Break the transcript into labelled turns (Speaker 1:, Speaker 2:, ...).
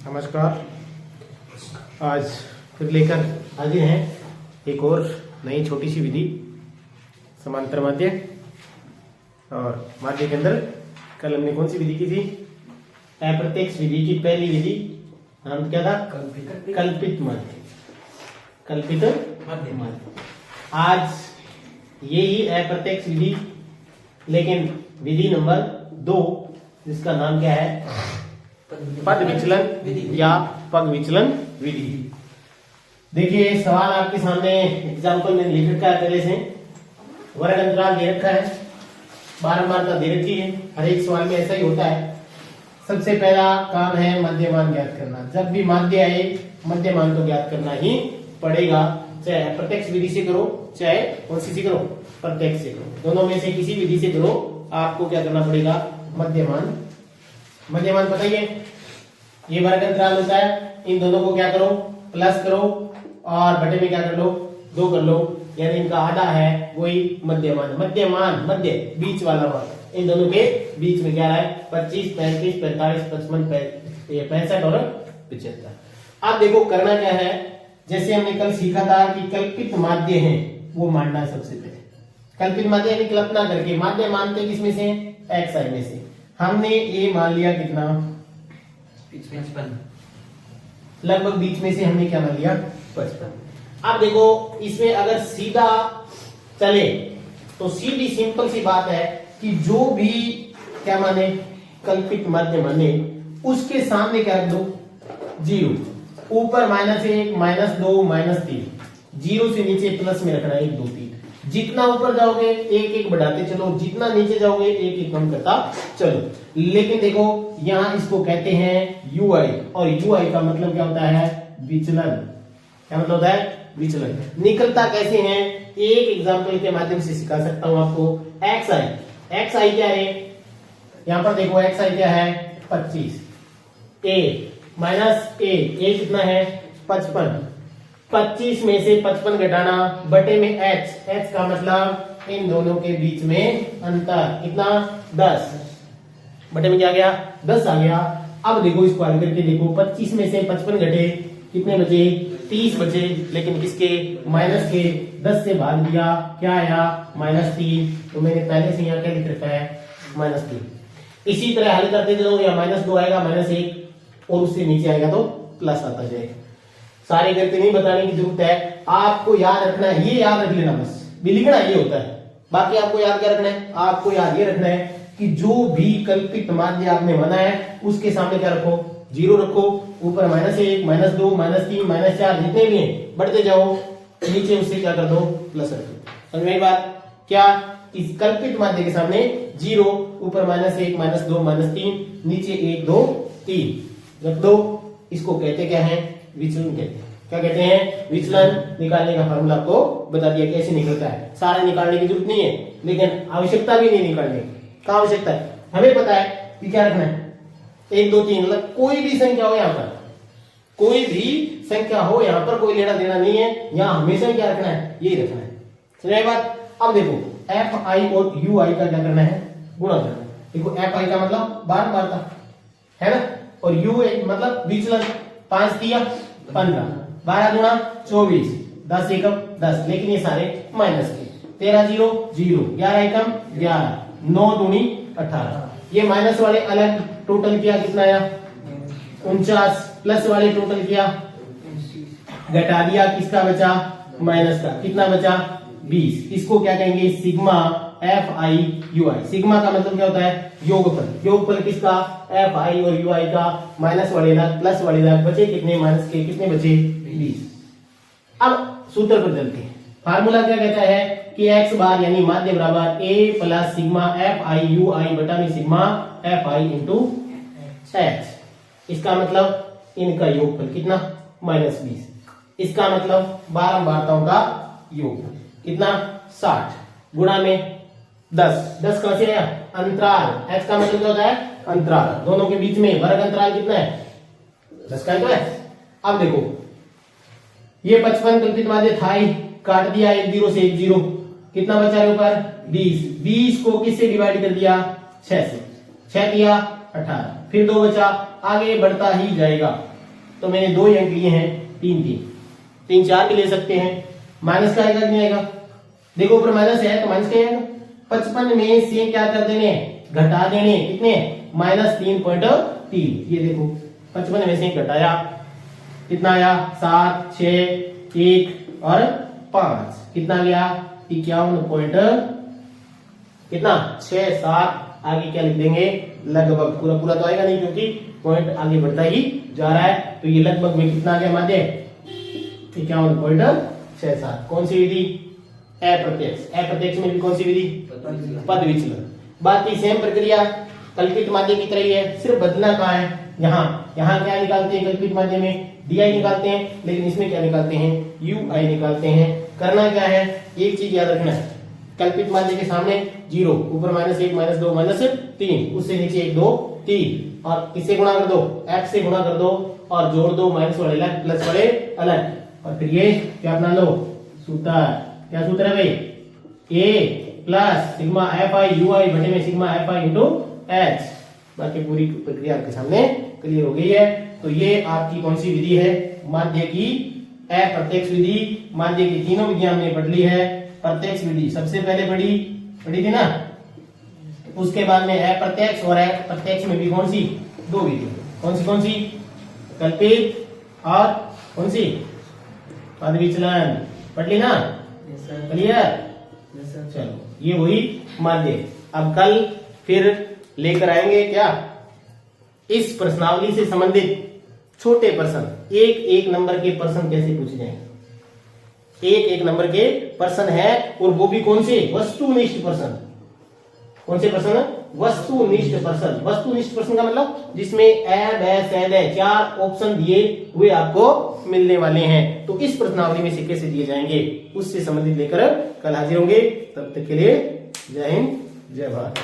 Speaker 1: नमस्कार, आज फिर लेकर हाजिर हैं एक और नई छोटी सी विधि समांतर माध्य। और माध्य के अंदर कल हमने कौन सी विधि की थी? अप्रत्यक्ष विधि की पहली विधि नाम क्या था? कल्पित माध्य। कल्पित माध्य। आज यही अप्रत्यक्ष विधि, लेकिन विधि नंबर 2 जिसका नाम क्या है? पद विचलन या पग विचलन विधि। देखिए सवाल आपके सामने एग्जाम्पल में लिख रखा है, पहले से वर्ग अंतराल दे रखा है, बारंबारता दे रखी है। हर एक सवाल में ऐसा ही होता है। सबसे पहला काम है मध्यमान ज्ञात करना। जब भी माध्य आए मध्यमान तो ज्ञात करना ही पड़ेगा, चाहे अप्रत्यक्ष विधि से करो चाहे कौन सी से करो, प्रत्यक्ष से करो। दोनों में से किसी विधि से करो, आपको क्या करना पड़ेगा? मध्यमान। मध्यमान बताइए, ये वर्ग अंतराल होता है, इन दोनों को क्या करो? प्लस करो और बटे में क्या कर लो? 2 कर लो, यानी इनका आधा है वही मध्यमान। मध्यमान मध्य बीच वाला वर्ग, इन दोनों के बीच में क्या है? 25, 35, 45, 55, 65 और 75। अब देखो करना क्या है, जैसे हमने कल सीखा था कि कल्पित माध्य है वो मानना है। सबसे पहले कल्पित माध्य यानी कल्पना करके माध्य मानते किसमें से? एक्स आई में से। हमने ए मान लिया कितना? 55। लगभग बीच में से हमने क्या मान लिया? 55। अब देखो इसमें अगर सीधा चले तो सीधी सिंपल सी बात है कि जो भी क्या माने कल्पित माध्य माने उसके सामने क्या रख दो? 0। ऊपर -1, -2, -3। 0 से नीचे प्लस में रखना है 1, 2, 3। जितना ऊपर जाओगे 1, 1 बढ़ाते चलो, जितना नीचे जाओगे 1, 1 कम करता चलो। लेकिन देखो यहां इसको कहते हैं UI, और UI का मतलब क्या होता है? विचलन। क्या मतलब होता है? विचलन। निकलता कैसे है? एक एग्जांपल के माध्यम से सिखा सकता हूं आपको। XI क्या है? यहां पर देखो XI क्या है? 25। A कितना है? 55। 25 में से 55 घटाना, बटे में H का मतलब इन दोनों के बीच में अंतर कितना? 10। बटे में क्या आ गया? 10 आ गया। अब देखो इसको हल करके देखो, 25 में से 55 घटे कितने बचे? 30 बचे। लेकिन किसके? माइनस के। 10 से भाग दिया, क्या आया? -3। तो मैंने पहले से यहाँ क्या लिख रखा है? -3। इसी तरह हल करते चलो, या -2 आएगा, -1 और उससे नीचे आएगा तो प्लस आता जाएगा। सारे करके नहीं बताने की जरूरत है, आपको याद रखना है, ये याद रख लेना बस। लिखना ये होता है, बाकी आपको याद क्या रखना है? आपको याद ये रखना है कि जो भी कल्पित माध्य आपने माना है उसके सामने क्या रखो? 0 रखो। ऊपर -1, -2, -3, -4 जितने भी हैं बढ़ते जाओ, नीचे उससे क्या कर दो? प्लस रखो। समझ में बात? क्या इस कल्पित माध्य के सामने 0, ऊपर -1, -2, -3, नीचे 1, 2, 3 रख दो। इसको कहते क्या है? विचलन कहते हैं। क्या कहते हैं? विचलन। निकालने का फार्मूला आपको बता दिया कैसे निकलता है। सारा निकालने की जरूरत नहीं है, लेकिन आवश्यकता भी नहीं निकालने की। क्या आवश्यकता है? हमें पता है कि क्या रखना है? 1, 2, 3, मतलब कोई भी संख्या हो, यहां पर कोई भी संख्या हो, यहां पर कोई लेना देना नहीं है। यहां हमेशा क्या रखना है? यही रखना है। समझ बात? अब देखो FI और UI का क्या करना है? गुणा करना है। देखो FI का मतलब बारंबारता है ना, और UI मतलब विचलन। 5 दिया 15, 12 गुणा 24, 10 एकम 10, लेकिन ये सारे माइनस के। 13 0 0, 11 एकम 11, 9 दूनी 18। ये माइनस वाले अलग टोटल किया, कितना आया? 49। प्लस वाले टोटल किया, घटा दिया, किसका बचा? माइनस का। कितना बचा? 20। इसको क्या कहेंगे? Sigma FI UI। सिग्मा का मतलब क्या होता है? योगफल। योगफल किसका? FI और UI का। माइनस वाले अलग प्लस वाले अलग, बचे कितने? माइनस के। कितने बचे? 20। अब सूत्र पर चलते हैं। फार्मूला क्या कहता है कि x बार यानी माध्य बराबर A plus sigma FI UI बटा में सिग्मा FI इंटू H। इसका मतलब इनका योगफल कितना? -20। इसका मतलब बारंबारताओं का योग कितना? 60 गुणा में 10 कहां से आया? अंतराल। x का मतलब क्या होता है? अंतराल। दोनों के बीच में वर्ग अंतराल कितना है? 10 का है। अब देखो ये 55 कल्पित माध्य था ही, काट दिया 1 0 से 1 0, कितना बचा रहे ऊपर 20, 20 को किससे डिवाइड कर दिया 6 से, 6 किया 18, फिर 2 बचा, आगे बढ़ता ही जाएगा। तो मैंने 2 अंक लिए हैं, 3 3 3 4 भी ले सकते हैं। माइनस का आएगा कि नहीं आएगा, देखो ऊपर माइनस है तो माइनस क्या आएगा, 55 में से क्या कर देने, घटा देने, कितने -3.3, ये देखो 55 में से घटाया कितना आया 7 6 1 और 5, कितना गया 51 कितना 6 7, आगे क्या लिख देंगे लगभग, पूरा पूरा तो आएगा नहीं क्योंकि पॉइंट आगे बढ़ता ही जा रहा है, तो ये लगभग में कितना आ गया माध्य 51.67। कौन सी विधि, अप्रत्यक्ष। अप्रत्यक्ष में भी कौन सी विधि, पद विचलन। बाकी सेम प्रक्रिया कल्पित माध्य की तरह ही है, सिर्फ बदलना कहाँ है, यहाँ क्या निकालते हैं कल्पित माध्य में डी निकालते हैं, लेकिन इसमें क्या निकालते हैं यू आई निकालते हैं। करना क्या है, एक चीज याद रखना है, कल्पित माध्य के सामने 0, ऊपर -1 -2 -3, उससे नीचे 1 2 3, और किससे गुणा कर दो, x से गुणा कर दो और जोड़ दो, माइनस वाले अलग प्लस वाले अलग, और फिर ये क्या अपना लो सूत्र, क्या सूत्र है भाई, a plus sigma F I U I बटे में sigma F I into H. बाकी पूरी प्रक्रिया आपके सामने क्लियर हो गई है। तो ये आपकी कौन सी विधि है, माध्य की अप्रत्यक्ष विधि। माध्य की तीनों विधियां हमने पढ़ ली है। प्रत्यक्ष विधि सबसे पहले पढ़ी थी ना, उसके बाद में अप्रत्यक्ष, और अप्रत्यक्ष में भी कौन सी 2 विधि, कौन सी कल्पित और कौन सी पद विचलन, पढ़ ली ना, क्लियर। चलो ये हुई माध्य। अब कल फिर लेकर आएंगे क्या, इस प्रश्नावली से संबंधित छोटे प्रश्न, एक नंबर के प्रश्न कैसे पूछे जाएंगे, एक नंबर के प्रश्न है, और वो भी कौन से, वस्तुनिष्ठ प्रश्न। कौन से प्रश्न, वस्तुनिष्ठ प्रश्न। वस्तुनिष्ठ प्रश्न का मतलब जिसमें ए ब स द 4 ऑप्शन दिए हुए आपको मिलने वाले हैं। तो इस प्रश्नावली में से कैसे दिए जाएंगे उससे संबंधित लेकर कल हाजिर होंगे। तब तक के लिए जय हिंद जय भारत।